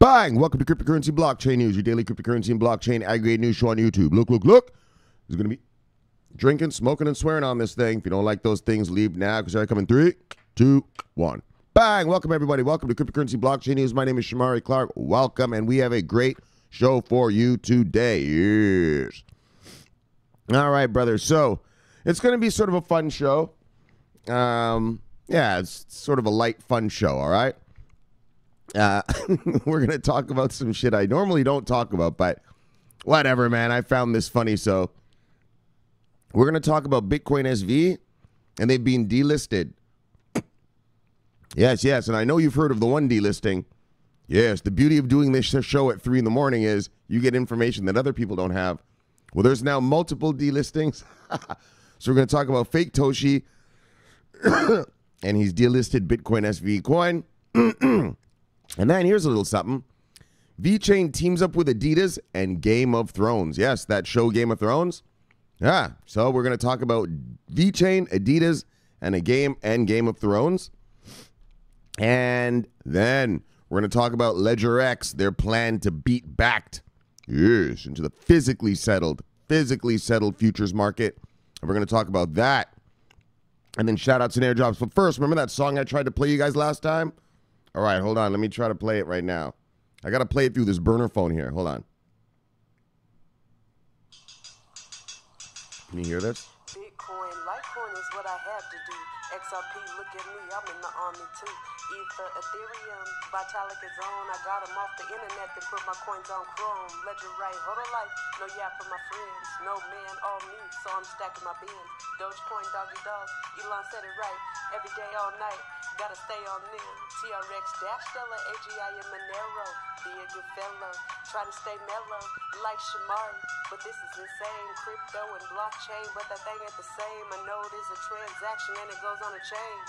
Bang! Welcome to Cryptocurrency Blockchain News, your daily cryptocurrency and blockchain aggregated news show on YouTube. Look. There's going to be drinking, smoking, and swearing on this thing. If you don't like those things, leave now because I come in 3, 2, 1. Bang! Welcome, everybody. Welcome to Cryptocurrency Blockchain News. My name is Shamari Clark. Welcome, and we have a great show for you today. Yes. All right, brothers. So it's going to be sort of a fun show. Yeah, it's sort of a light, fun show, all right? We're going to talk about some shit I normally don't talk about, but whatever, man. I found this funny, so we're going to talk about Bitcoin SV, and they've been delisted. Yes, and I know you've heard of the one delisting. Yes, the beauty of doing this show at 3 in the morning is you get information that other people don't have. Well, there's now multiple delistings. So we're going to talk about fake Toshi, and he's delisted Bitcoin SV coin. And then here's a little something. VeChain teams up with Adidas and Game of Thrones. Yes, that show Game of Thrones. Yeah, so we're going to talk about VeChain, Adidas, and Game of Thrones. And then we're going to talk about LedgerX, their plan to beat Bakkt. Yes, into the physically settled futures market. And we're going to talk about that. And then shout outs and airdrops. But first, remember that song I tried to play you guys last time? All right, hold on. Let me try to play it right now. I got to play it through this burner phone here. Hold on. Can you hear this? Bitcoin, Litecoin is what I have to do. XRP, look at me, I'm in the army too. Ether, Ethereum, Vitalik is on. I got them off the internet to put my coins on Chrome. LedgerX, hodl life, no yap for my friends. No man, all me, so I'm stacking my bins. Dogecoin, doggy dog, Elon said it right. Every day, all night, gotta stay on them. TRX, Dash Stella, AGI, and Monero. Be a good fellow, try to stay mellow, like Shamari. But this is insane, crypto and blockchain, but that thing ain't the same. I know it is a transaction and it goes on a chain.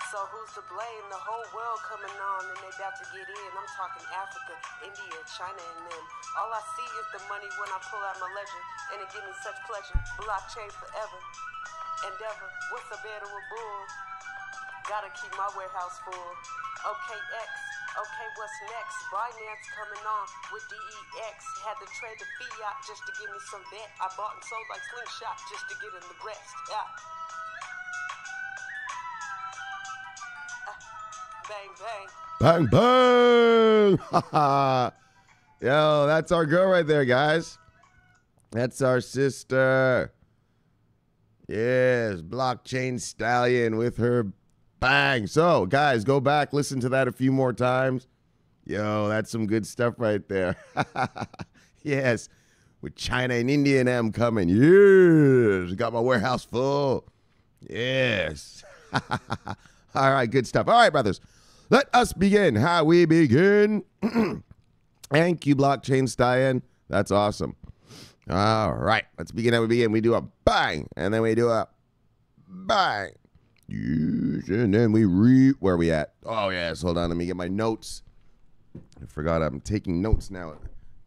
So who's to blame? The whole world coming on and they about to get in. I'm talking Africa, India, China, and them. All I see is the money when I pull out my ledger, and it gives me such pleasure. Blockchain forever and ever. What's a better a bull? Gotta keep my warehouse full. Okay, X. Okay, what's next? Binance coming on with DEX. Had to trade the fiat just to give me some bet. I bought and sold like Slingshot just to get in the rest. Yeah. Bang, bang. Bang. Yo, that's our girl right there, guys. That's our sister. Yes, blockchain stallion with her bang. So, guys, go back, listen to that a few more times. Yo, that's some good stuff right there. Yes, with China and India and them coming. Yes, got my warehouse full. Yes. All right, good stuff. All right, brothers, let us begin. How we begin. Thank you, blockchain stallion. That's awesome. All right, let's begin how we begin. We do a bang, and then we do a bang. Yes, and then where are we at? Oh, yes, hold on. Let me get my notes. I forgot I'm taking notes now.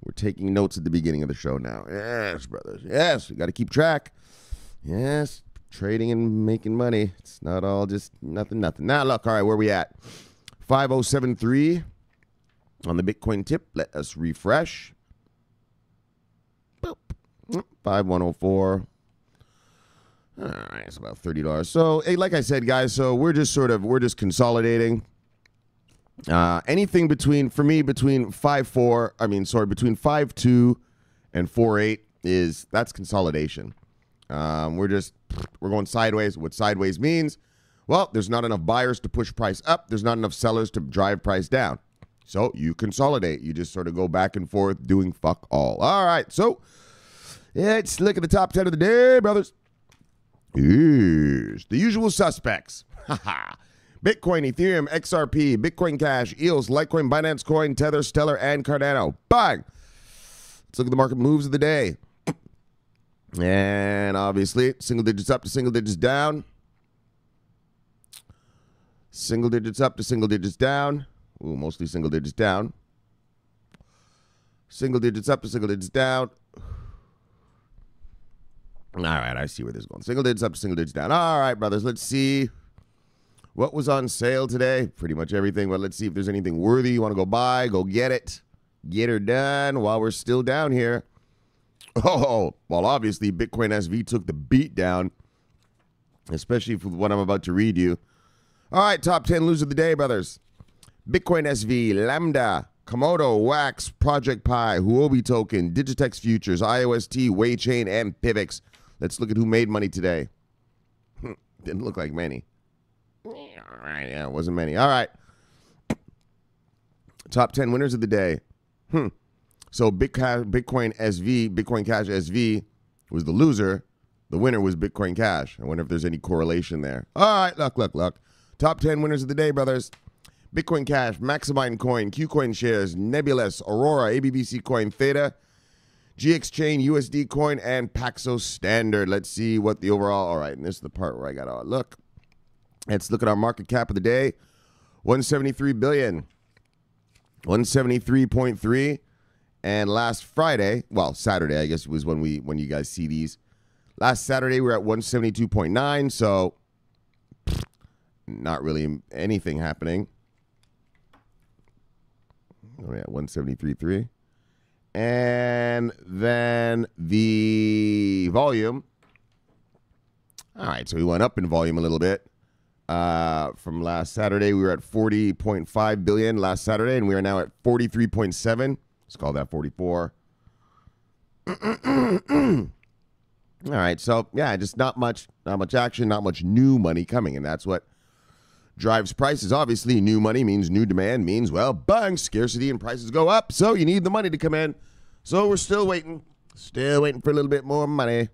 We're taking notes at the beginning of the show now. Yes, brothers. Yes, we got to keep track. Yes, trading and making money. It's not all just nothing. Now, look, all right, where are we at? 5073 on the Bitcoin tip. Let us refresh. Boop. 5104. All right, it's about $30. So, hey, like I said, guys, so we're just consolidating. Anything between 5.2 and 4.8 that's consolidation. We're going sideways. What sideways means? Well, there's not enough buyers to push price up. There's not enough sellers to drive price down. So you consolidate. You just sort of go back and forth doing fuck all. All right, so let's look at the top 10 of the day, brothers. Yes, the usual suspects. Bitcoin, Ethereum, XRP, Bitcoin Cash, EOS, Litecoin, Binance Coin, Tether, Stellar, and Cardano. Bang! Let's look at the market moves of the day. And obviously, single digits up to single digits down. Single digits up to single digits down. Ooh, mostly single digits down. Single digits up to single digits down. All right, I see where this is going. Single digits up to single digits down. All right, brothers, let's see What was on sale today? Pretty much everything, but let's see if there's anything worthy you want to go buy. Go get it. Get her done while we're still down here. Oh, well, obviously, Bitcoin SV took the beat down, especially for what I'm about to read you. All right, top 10 loser of the day, brothers. Bitcoin SV, Lambda, Komodo, Wax, Project Pi, Huobi Token, Digitex Futures, IOST, VeChain, and Pivx. Let's look at who made money today. Didn't look like many. All right, yeah, it wasn't many. All right. Top 10 winners of the day. So Bitcoin SV, Bitcoin Cash SV was the loser. The winner was Bitcoin Cash. I wonder if there's any correlation there. All right, look. Top 10 winners of the day, brothers. Bitcoin Cash, Maximind Coin, Qcoin Shares, Nebulous, Aurora, ABBC Coin, Theta, GX Chain, USD Coin, and Paxos Standard. Let's see what the overall... All right, and this is the part where I got to look. Let's look at our market cap of the day. 173 billion. 173.3. And last Friday, well, Saturday, I guess was when you guys see these. Last Saturday, we were at 172.9, so not really anything happening. Oh, yeah, 173.3. And then the volume. All right, so we went up in volume a little bit. From last Saturday, we were at 40.5 billion last Saturday, and we are now at 43.7. Let's call that 44. All right, so yeah, just not much action, not much new money coming, and that's what drives prices. Obviously, new money means new demand, means, well, bang, scarcity and prices go up, so you need the money to come in. So we're still waiting for a little bit more money.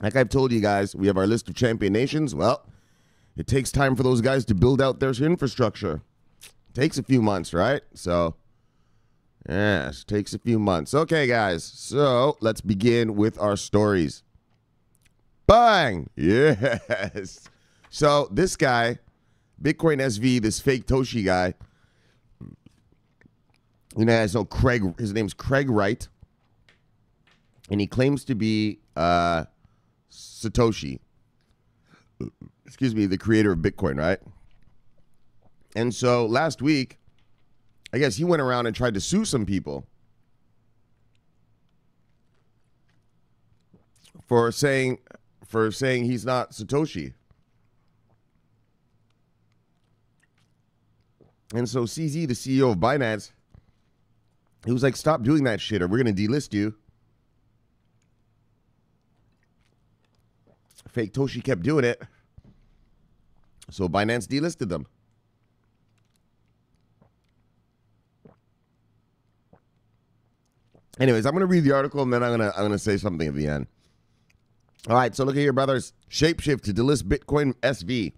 Like I've told you guys, we have our list of champion nations. Well, it takes time for those guys to build out their infrastructure. It takes a few months, right? So, yes, it takes a few months. Okay, guys, so let's begin with our stories. Bang! Yes! So this guy, Bitcoin SV, this fake Toshi guy, you know, has no Craig. His name's Craig Wright, and he claims to be Satoshi. Excuse me, the creator of Bitcoin, right? And so last week, I guess he went around and tried to sue some people for saying he's not Satoshi. And so CZ, the CEO of Binance, he was like, stop doing that shit or we're going to delist you. Fake Toshi kept doing it. So Binance delisted them. Anyways, I'm going to read the article and then I'm going to say something at the end. All right, so look at here, brothers. ShapeShift to delist Bitcoin SV.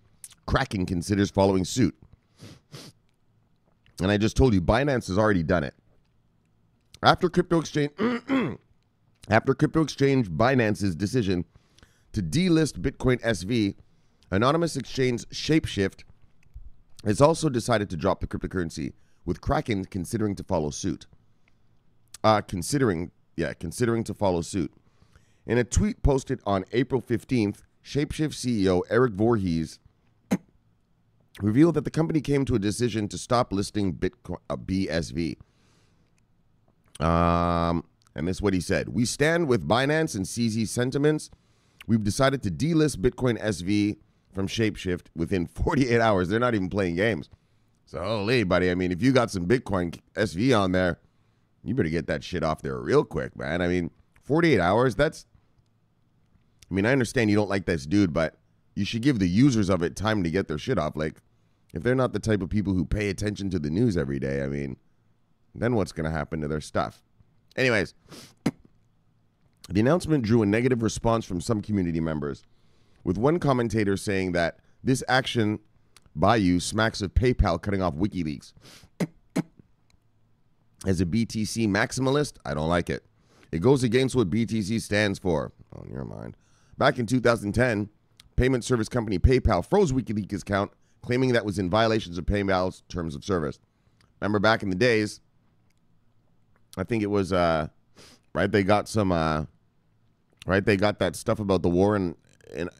Kraken considers following suit. And I just told you, Binance has already done it. After crypto exchange Binance's decision to delist Bitcoin SV, anonymous exchange ShapeShift has also decided to drop the cryptocurrency, with Kraken considering to follow suit. Considering to follow suit. In a tweet posted on April 15th, ShapeShift CEO Eric Voorhees revealed that the company came to a decision to stop listing Bitcoin BSV. And this is what he said. We stand with Binance and CZ's sentiments. We've decided to delist Bitcoin SV from ShapeShift within 48 hours. They're not even playing games. So, holy, buddy, I mean, if you got some Bitcoin SV on there, you better get that shit off there real quick, man. I mean, 48 hours, that's... I mean, I understand you don't like this dude, but you should give the users of it time to get their shit off. Like, if they're not the type of people who pay attention to the news every day, I mean, then what's going to happen to their stuff? Anyways, the announcement drew a negative response from some community members, with one commentator saying that this action by you smacks of PayPal cutting off WikiLeaks. As a BTC maximalist, I don't like it. It goes against what BTC stands for. Oh, never mind. Back in 2010, payment service company PayPal froze WikiLeaks' account, claiming that was in violations of PayPal's terms of service. Remember back in the days, I think it was, right, they got some, right, they got that stuff about the war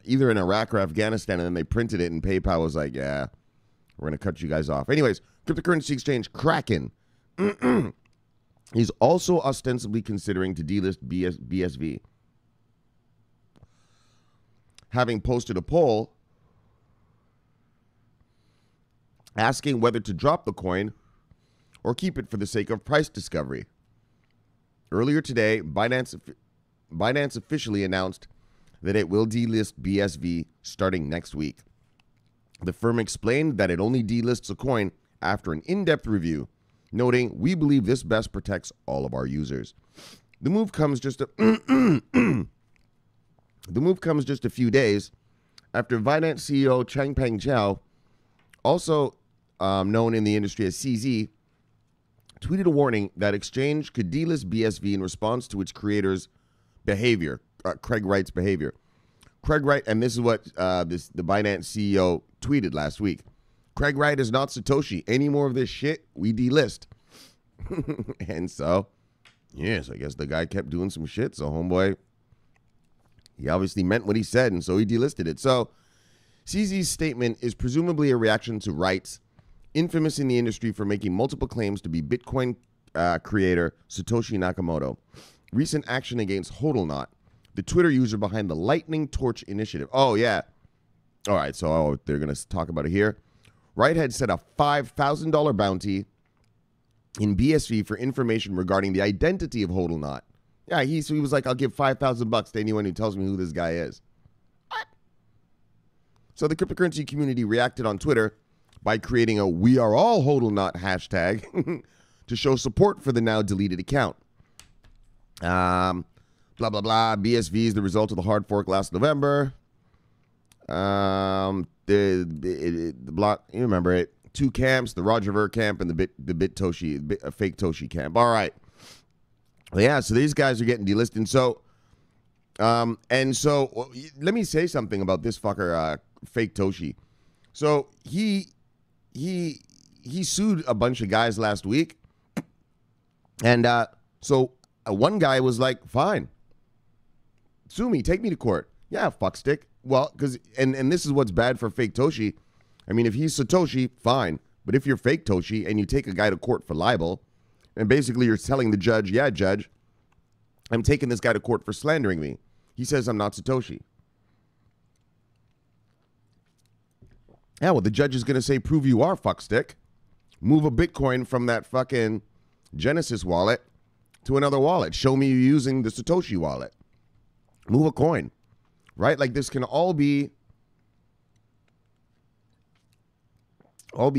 either in Iraq or Afghanistan, and then they printed it, and PayPal was like, yeah, we're going to cut you guys off. Anyways, cryptocurrency exchange Kraken is also ostensibly considering to delist BSV, having posted a poll asking whether to drop the coin or keep it for the sake of price discovery. Earlier today, Binance officially announced that it will delist BSV starting next week. The firm explained that it only delists a coin after an in-depth review, noting, "We believe this best protects all of our users." The move comes just a few days after Binance CEO Changpeng Zhao, also known in the industry as CZ, tweeted a warning that exchange could delist BSV in response to its creator's behavior, Craig Wright's behavior. Craig Wright, and this is what the Binance CEO tweeted last week. Craig Wright is not Satoshi. Any more of this shit, we delist. And so, yes, I guess the guy kept doing some shit. So homeboy, he obviously meant what he said, and so he delisted it. So CZ's statement is presumably a reaction to Wright's, infamous in the industry for making multiple claims to be Bitcoin creator Satoshi Nakamoto, recent action against HODLNOT, the Twitter user behind the Lightning Torch initiative. Oh, yeah. All right, so they're going to talk about it here. Wright had set a $5,000 bounty in BSV for information regarding the identity of HODLNOT. Yeah, so he was like, I'll give $5,000 to anyone who tells me who this guy is. What? So the cryptocurrency community reacted on Twitter by creating a "We Are All HODLNOT" hashtag to show support for the now deleted account. Blah, blah, blah. BSV is the result of the hard fork last November. The block, you remember it. Two camps, the Roger Ver camp and the fake Toshi camp. All right. Well, yeah, so these guys are getting delisted. So, let me say something about this fucker, fake Toshi. So he sued a bunch of guys last week. And so one guy was like, fine, sue me, take me to court. Yeah, fuckstick. Well, because, and this is what's bad for fake Toshi. I mean, if he's Satoshi, fine. But if you're fake Toshi and you take a guy to court for libel, and basically you're telling the judge, yeah, judge, I'm taking this guy to court for slandering me. He says I'm not Satoshi. Yeah, well, the judge is going to say, prove you are, fuckstick. Move a Bitcoin from that fucking Genesis wallet to another wallet. Show me you using the Satoshi wallet. Move a coin. Right? Like, this can all be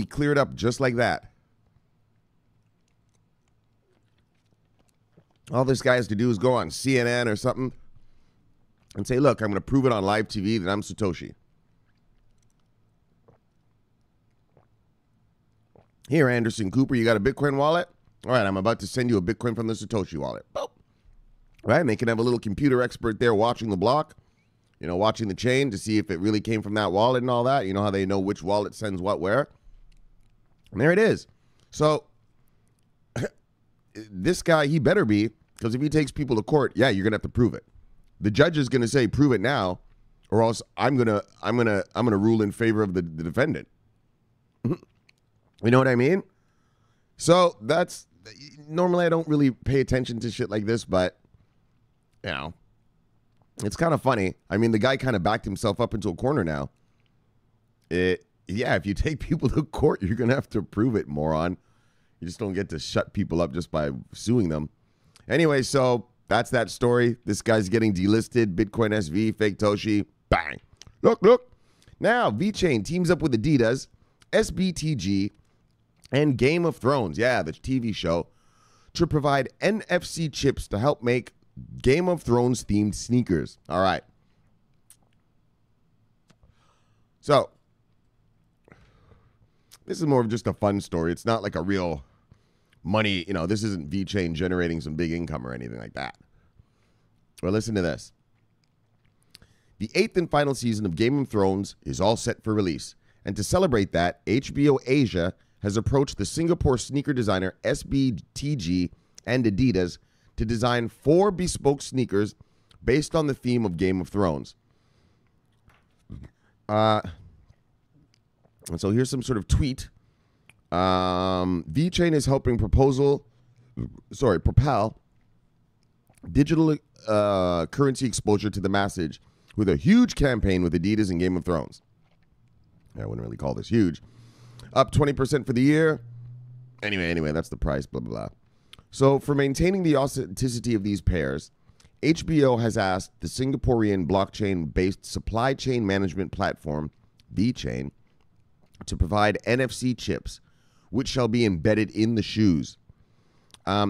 cleared up just like that. All this guy has to do is go on CNN or something and say, look, I'm going to prove it on live TV that I'm Satoshi. Here, Anderson Cooper, you got a Bitcoin wallet? All right, I'm about to send you a Bitcoin from the Satoshi wallet. Boop. Right? And they can have a little computer expert there watching the block, you know, watching the chain to see if it really came from that wallet and all that. You know how they know which wallet sends what where? And there it is. So this guy, he better be, because if he takes people to court, yeah, you're going to have to prove it. The judge is going to say, prove it now, or else I'm going to rule in favor of the defendant. You know what I mean? So that's, normally I don't really pay attention to shit like this, but, you know, it's kind of funny. I mean, the guy kind of backed himself up into a corner now. Yeah, if you take people to court, you're going to have to prove it, moron. You just don't get to shut people up just by suing them. Anyway, so that's that story. This guy's getting delisted. Bitcoin SV, fake Toshi, bang. Look. Now, VeChain teams up with Adidas, SBTG, and Game of Thrones, yeah, the TV show, to provide NFC chips to help make Game of Thrones themed sneakers. All right. So, this is more of just a fun story. It's not like a real money, you know, this isn't VeChain generating some big income or anything like that. Well, listen to this. The 8th and final season of Game of Thrones is all set for release. And to celebrate that, HBO Asia has approached the Singapore sneaker designer SBTG and Adidas to design 4 bespoke sneakers based on the theme of Game of Thrones. And so here's some sort of tweet. VeChain is helping propel digital currency exposure to the masses with a huge campaign with Adidas and Game of Thrones. I wouldn't really call this huge. Up 20% for the year. Anyway, that's the price, blah, blah, blah. So for maintaining the authenticity of these pairs, HBO has asked the Singaporean blockchain-based supply chain management platform, VeChain, to provide NFC chips, which shall be embedded in the shoes.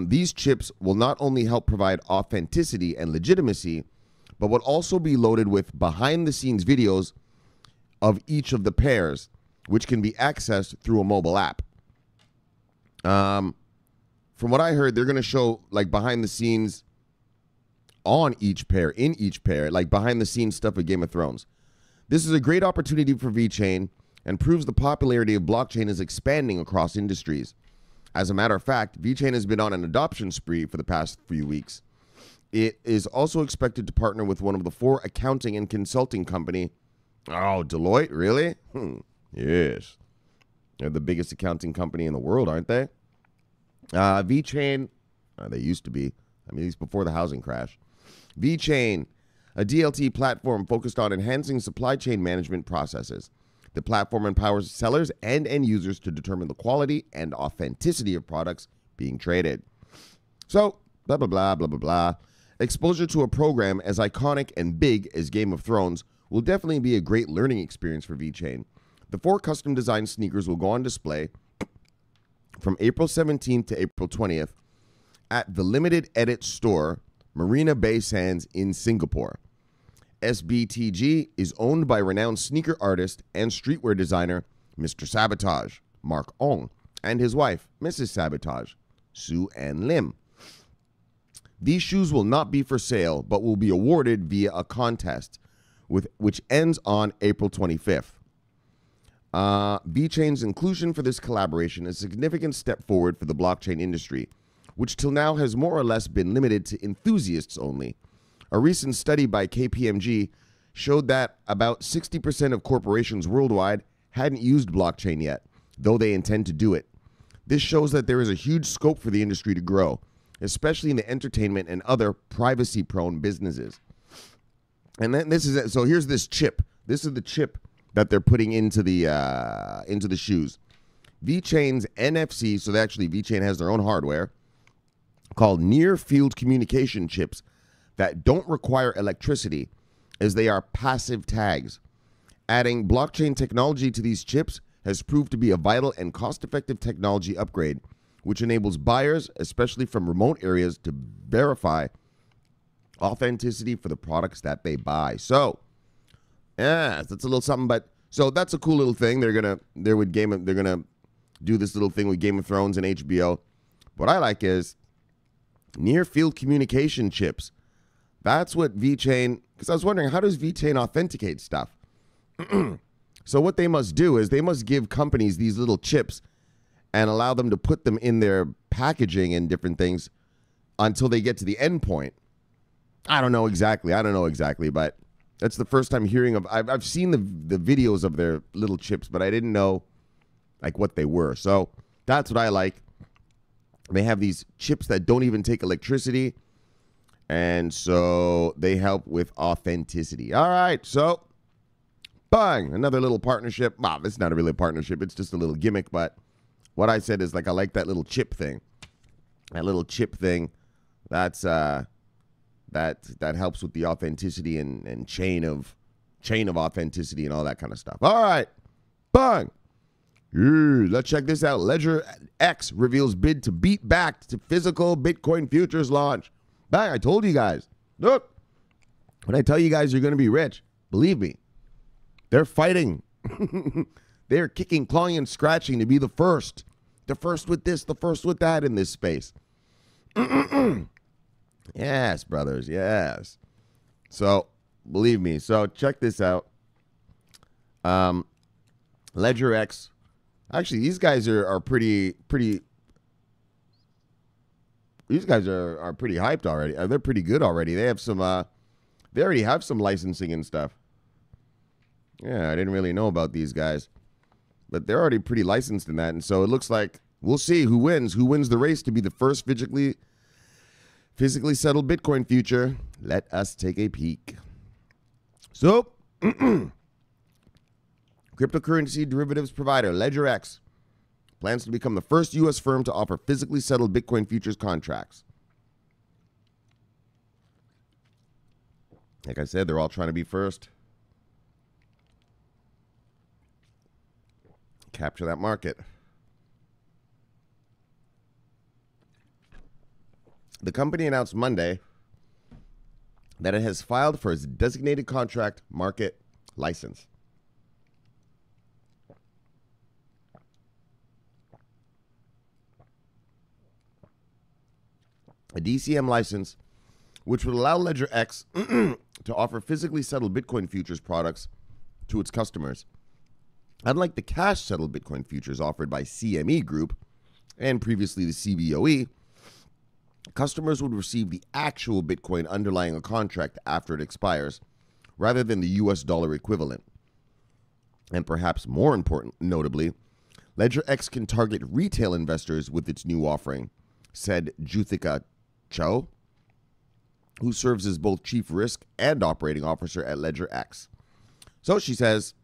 These chips will not only help provide authenticity and legitimacy, but will also be loaded with behind-the-scenes videos of each of the pairs, which can be accessed through a mobile app. From what I heard, they're going to show like behind-the-scenes on each pair, in each pair, like behind-the-scenes stuff with Game of Thrones. This is a great opportunity for VeChain and proves the popularity of blockchain is expanding across industries. As a matter of fact, VeChain has been on an adoption spree for the past few weeks. It is also expected to partner with one of the 4 accounting and consulting company. Oh, Deloitte, really? Yes. They're the biggest accounting company in the world, aren't they? VeChain, they used to be. I mean, it's before the housing crash. VeChain, a DLT platform focused on enhancing supply chain management processes. The platform empowers sellers and end users to determine the quality and authenticity of products being traded. So, blah, blah, blah, blah, blah, blah. Exposure to a program as iconic and big as Game of Thrones will definitely be a great learning experience for VeChain. The 4 custom-designed sneakers will go on display from April 17th to April 20th at the Limited Edit store, Marina Bay Sands in Singapore. SBTG is owned by renowned sneaker artist and streetwear designer Mr. Sabotage, Mark Ong, and his wife, Mrs. Sabotage, Sue Ann Lim. These shoes will not be for sale, but will be awarded via a contest, which ends on April 25th. VeChain's inclusion for this collaboration is a significant step forward for the blockchain industry, which till now has more or less been limited to enthusiasts only. A recent study by KPMG showed that about 60% of corporations worldwide hadn't used blockchain yet, though they intend to do it. This shows that there is a huge scope for the industry to grow, especially in the entertainment and other privacy-prone businesses. And then this is it. So here's this chip. This is the chip that they're putting into the shoes. VeChain's NFC, so actually VeChain has their own hardware called near-field communication chips that don't require electricity, as they are passive tags. Adding blockchain technology to these chips has proved to be a vital and cost-effective technology upgrade, which enables buyers, especially from remote areas, to verify authenticity for the products that they buy. So, yeah, that's a little something, but so that's a cool little thing. They're gonna do this little thing with Game of Thrones and HBO. What I like is near-field communication chips. That's what VeChain, because I was wondering, how does VeChain authenticate stuff? So what they must do is they must give companies these little chips and allow them to put them in their packaging and different things until they get to the end point. I don't know exactly, but that's the first time hearing of, I've seen the videos of their little chips, but I didn't know like what they were. So that's what I like. They have these chips that don't even take electricity, and so they help with authenticity. All right, so bang, another little partnership. Wow, it's not really a partnership. It's just a little gimmick, but what I said is like I like that little chip thing. That little chip thing, that's that helps with the authenticity and chain of authenticity and all that kind of stuff. All right, bang. Let's check this out. LedgerX reveals bid to beat Bakkt to physical Bitcoin futures launch. Bang, I told you guys. Look, when I tell you guys you're going to be rich, believe me, they're fighting. They're kicking, clawing, and scratching to be the first. The first with this, the first with that in this space. Yes, brothers, yes. So, believe me. So, check this out. LedgerX. Actually, these guys are pretty. These guys are pretty hyped already. They're pretty good already. They have some. They already have some licensing and stuff. Yeah, I didn't really know about these guys. But they're already pretty licensed in that. And so it looks like we'll see who wins. Who wins the race to be the first physically settled Bitcoin future. Let us take a peek. So, cryptocurrency derivatives provider LedgerX plans to become the first U.S. firm to offer physically settled Bitcoin futures contracts. Like I said, they're all trying to be first. Capture that market. The company announced Monday that it has filed for its designated contract market license. A DCM license, which would allow LedgerX to offer physically settled Bitcoin futures products to its customers. Unlike the cash-settled Bitcoin futures offered by CME Group and previously the CBOE, customers would receive the actual Bitcoin underlying a contract after it expires, rather than the US dollar equivalent. And perhaps more important, notably, LedgerX can target retail investors with its new offering, said Juthika Cho, who serves as both Chief Risk and Operating Officer at LedgerX. So she says,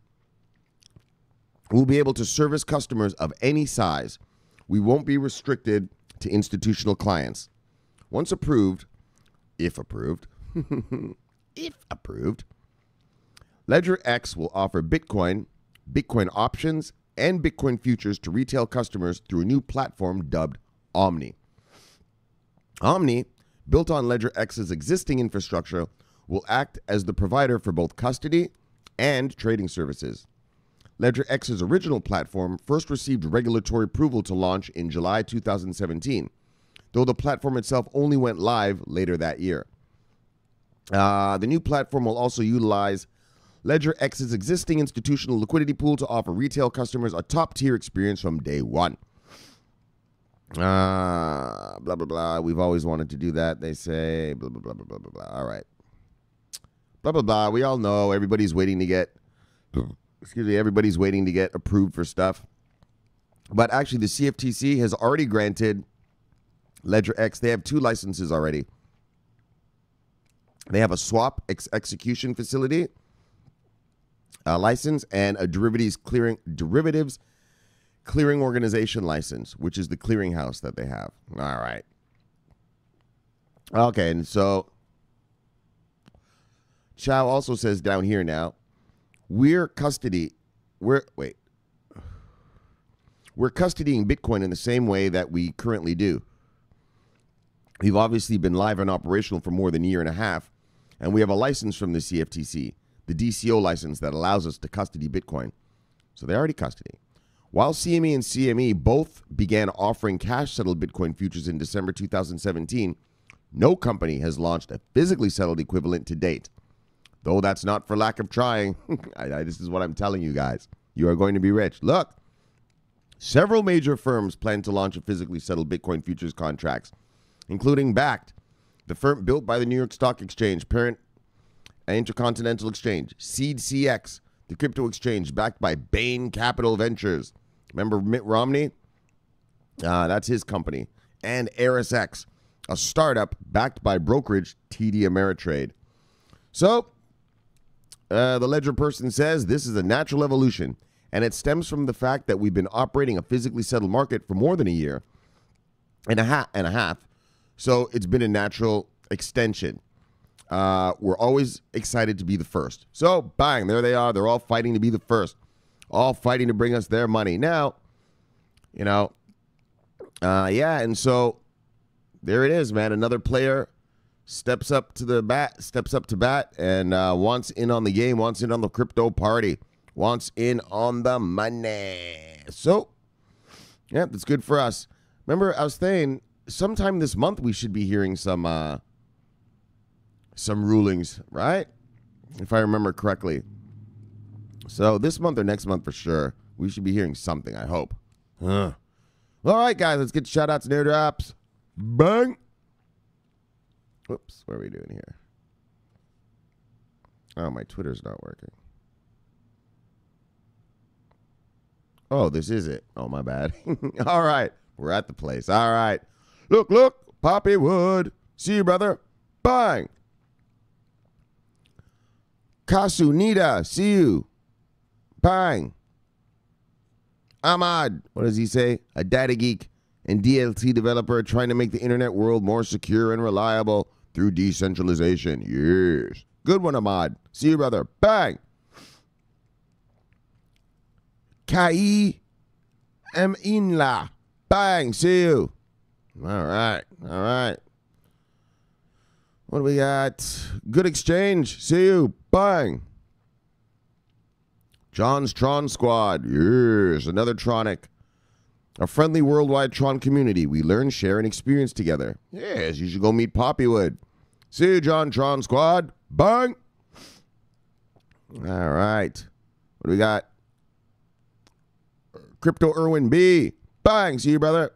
we'll be able to service customers of any size. We won't be restricted to institutional clients. Once approved, if approved, LedgerX will offer Bitcoin, Bitcoin options, and Bitcoin futures to retail customers through a new platform dubbed Omni. Omni, built on LedgerX's existing infrastructure, will act as the provider for both custody and trading services. LedgerX's original platform first received regulatory approval to launch in July 2017, though the platform itself only went live later that year. The new platform will also utilize LedgerX's existing institutional liquidity pool to offer retail customers a top-tier experience from day one. Blah, blah, blah. We've always wanted to do that, they say. Blah, blah, blah, blah, blah, blah, blah. All right. Blah, blah, blah. We all know everybody's waiting to get... everybody's waiting to get approved for stuff. But actually, the CFTC has already granted LedgerX. They have 2 licenses already. They have a swap execution facility license and a derivatives clearing organization license, which is the clearinghouse that they have. All right. Okay, and so Chow also says down here now, we're custodying Bitcoin in the same way that we currently do. We've obviously been live and operational for more than a year and a half, and we have a license from the CFTC, the DCO license that allows us to custody Bitcoin. So they already custody. While CME and CME both began offering cash-settled Bitcoin futures in December 2017, no company has launched a physically settled equivalent to date. Though that's not for lack of trying. This is what I'm telling you guys. You are going to be rich. Look, several major firms plan to launch a physically settled Bitcoin futures contracts, including Bakkt, the firm built by the New York Stock Exchange, parent Intercontinental Exchange, SeedCX, the crypto exchange backed by Bain Capital Ventures. Remember Mitt Romney? That's his company. And ErisX, a startup backed by brokerage TD Ameritrade. So, the Ledger person says this is a natural evolution, and it stems from the fact that we've been operating a physically settled market for more than a year and a half. So it's been a natural extension. We're always excited to be the first. So, bang, there they are. They're all fighting to be the first, all fighting to bring us their money. Now, and so there it is, man. Another player steps up to bat, and wants in on the game, wants in on the crypto party, wants in on the money. So, yeah, that's good for us. Remember, I was saying sometime this month we should be hearing some rulings, right? If I remember correctly. So this month or next month for sure, we should be hearing something, I hope. All right, guys, let's get shout-outs and airdrops. Bang! Whoops, what are we doing here? Oh, my Twitter's not working. Oh, this is it. Oh, my bad. All right. We're at the place. All right. Look. Poppy Wood. See you, brother. Bang. Kasunida. See you. Bang. Ahmad. What does he say? A data geek and DLT developer trying to make the internet world more secure and reliable through decentralization. Yes. Good one, Ahmad. See you, brother. Bang. Kai Inla. Bang. See you. All right. What do we got? Good exchange. See you. Bang. John's Tron Squad. Yes. Another Tronic. A friendly worldwide Tron community. We learn, share, and experience together. Yes. You should go meet Poppywood. See you, John Tron Squad. Bang. All right. What do we got? Crypto Irwin B. Bang. See you, brother.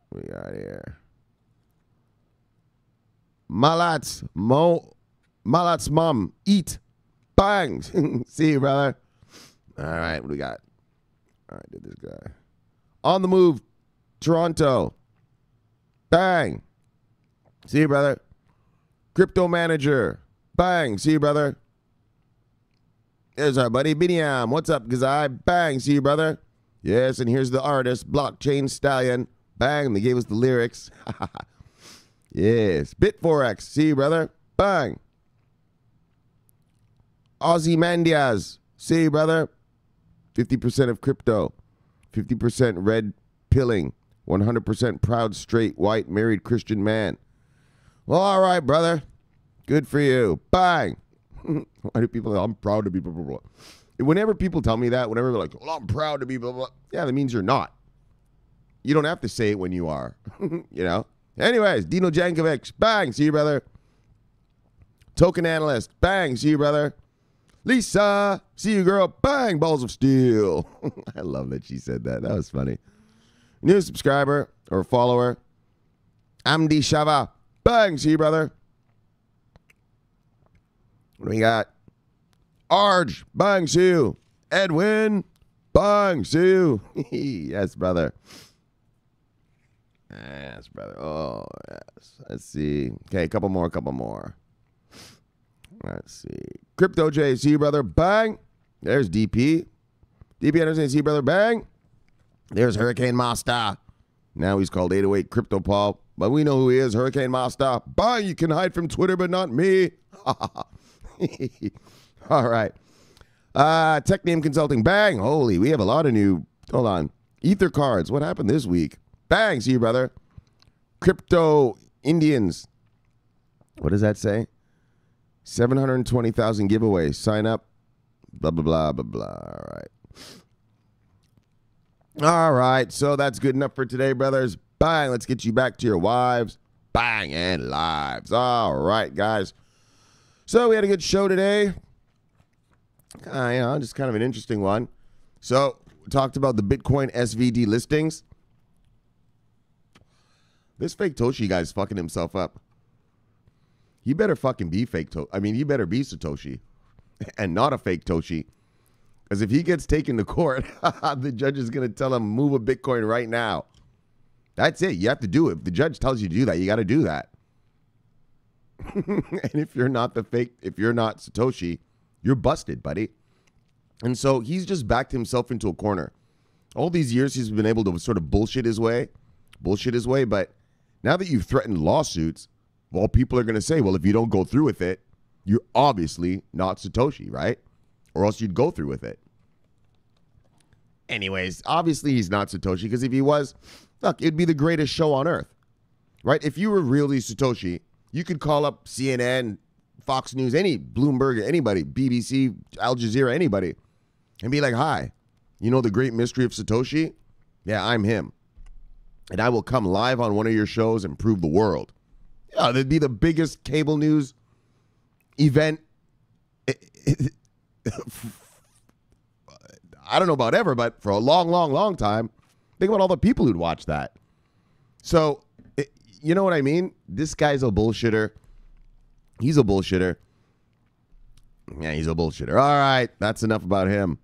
What we got here? Malat's mom. Eat. Bang. See you, brother. All right. What do we got? All right. Did this guy. On the move. Toronto. Bang. See you, brother. Crypto manager. Bang. See you, brother. There's our buddy Biniam. What's up, Gazai? Bang. See you, brother. Yes, and here's the artist, Blockchain Stallion. Bang. They gave us the lyrics. Yes. Bitforex. See you, brother. Bang. Aussie Mandiaz. See you, brother. 50% of crypto. 50% red pilling. 100% proud, straight, white, married Christian man. Well, all right, brother. Good for you. Bang. Why do people say, I'm proud to be blah, blah, blah. Whenever people tell me that, whenever they're like, well, I'm proud to be blah, blah, yeah, that means you're not. You don't have to say it when you are, you know? Anyways, Dino Jankovic, bang, see you, brother. Token analyst, bang, see you, brother. Lisa, see you, girl, bang, balls of steel. I love that she said that. That was funny. New subscriber or follower, Amdi Shava, bang, see you, brother. What do we got? Arj, bang, see you. Edwin, bang, see you. Yes, brother. Yes, brother. Oh, yes. Let's see. Okay, a couple more. Let's see. Crypto J, see you, brother. Bang. There's DP. DP Anderson, see you, brother. Bang. There's Hurricane Master. Now he's called 808 Crypto Paul, but we know who he is. Hurricane Master. Bang. You can hide from Twitter, but not me. All right. Tech Name Consulting. Bang. Holy, we have a lot of new. Hold on. Ether cards. What happened this week? Bang. See you, brother. Crypto Indians. What does that say? 720,000 giveaways. Sign up. Blah, blah, blah, blah, blah. All right. All right. So that's good enough for today, brothers. Bang. Let's get you back to your wives. Bang and lives. All right, guys. So we had a good show today. Just kind of an interesting one. So we talked about the Bitcoin SVD listings. This fake Toshi guy's fucking himself up. He better fucking be fake Toshi. I mean, he better be Satoshi and not a fake Toshi. Because if he gets taken to court, the judge is going to tell him, move a Bitcoin right now. That's it. You have to do it. If the judge tells you to do that, you got to do that. And if you're not if you're not Satoshi, you're busted, buddy. And so he's just backed himself into a corner. All these years he's been able to sort of bullshit his way. But now that you've threatened lawsuits, well, people are going to say, well, if you don't go through with it, you're obviously not Satoshi, right? Or else you'd go through with it. Anyways, obviously he's not Satoshi, because if he was, look, it'd be the greatest show on earth, right? If you were really Satoshi, you could call up CNN, Fox News, any Bloomberg, anybody, BBC, Al Jazeera, anybody, and be like, hi, you know the great mystery of Satoshi? Yeah, I'm him. And I will come live on one of your shows and prove the world. Yeah, that'd be the biggest cable news event. I don't know about ever, but for a long time. Think about all the people who'd watch that. So, you know what I mean? This guy's a bullshitter. He's a bullshitter. Yeah, he's a bullshitter. All right, that's enough about him.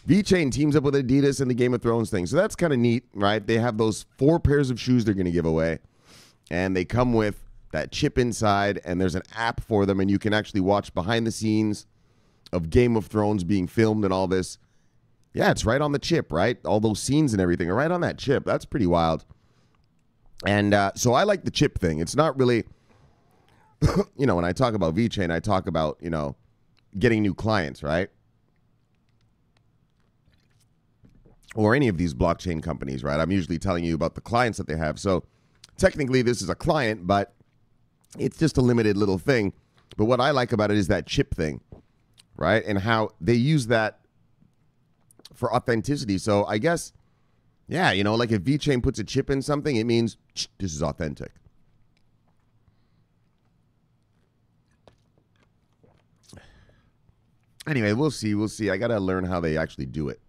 VeChain teams up with Adidas in the Game of Thrones thing. So that's kind of neat, right? They have those 4 pairs of shoes they're going to give away. And they come with that chip inside, and there's an app for them, and you can actually watch behind the scenes of Game of Thrones being filmed and all this. Yeah, it's right on the chip, right? All those scenes and everything are right on that chip. That's pretty wild. And so I like the chip thing. It's not really, when I talk about VeChain, I talk about, getting new clients, right? Or any of these blockchain companies, right? I'm usually telling you about the clients that they have. So technically this is a client, but it's just a limited little thing. But what I like about it is that chip thing, right? And how they use that for authenticity. So I guess, yeah, like if VeChain puts a chip in something, it means this is authentic. Anyway, we'll see. We'll see. I got to learn how they actually do it.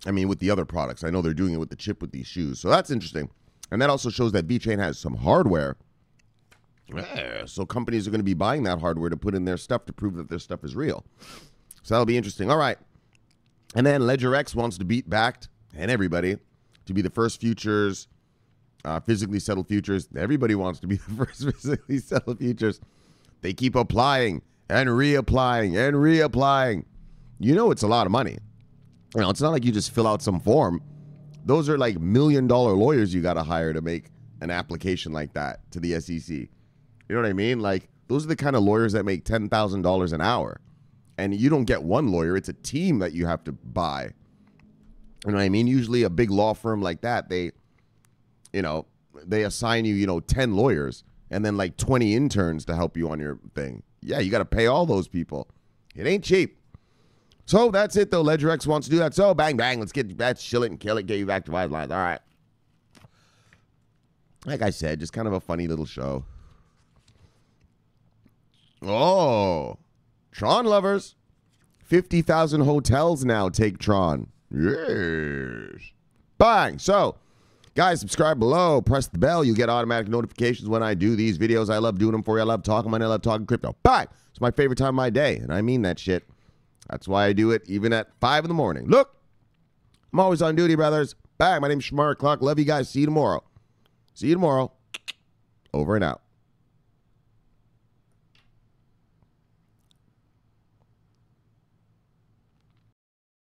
I mean, with the other products. I know they're doing it with the chip with these shoes. So that's interesting. And that also shows that VeChain has some hardware. Yeah, so companies are going to be buying that hardware to put in their stuff to prove that their stuff is real. So that'll be interesting. All right. And then LedgerX wants to beat Bakkt and everybody to be the first futures, physically settled futures. Everybody wants to be the first physically settled futures. They keep applying and reapplying and reapplying. It's a lot of money. It's not like you just fill out some form. Those are like $1 million lawyers you got to hire to make an application like that to the SEC. You know what I mean? Like, those are the kind of lawyers that make $10,000 an hour. And you don't get one lawyer. It's a team that you have to buy. You know what I mean? Usually a big law firm like that, they assign you, 10 lawyers and then like 20 interns to help you on your thing. Yeah, you got to pay all those people. It ain't cheap. So that's it, though. LedgerX wants to do that. So bang, bang. Let's get that, chill it and kill it, get you back to wide lines. All right. Like I said, just kind of a funny little show. Oh, Tron lovers. 50,000 hotels now take Tron. Yes. Bang. So, guys, subscribe below. Press the bell. You get automatic notifications when I do these videos. I love doing them for you. I love talking money. I love talking crypto. Bang. It's my favorite time of my day, and I mean that shit. That's why I do it even at 5 in the morning. Look, I'm always on duty, brothers. Bang. My name's Shamar Clark. Love you guys. See you tomorrow. See you tomorrow. Over and out.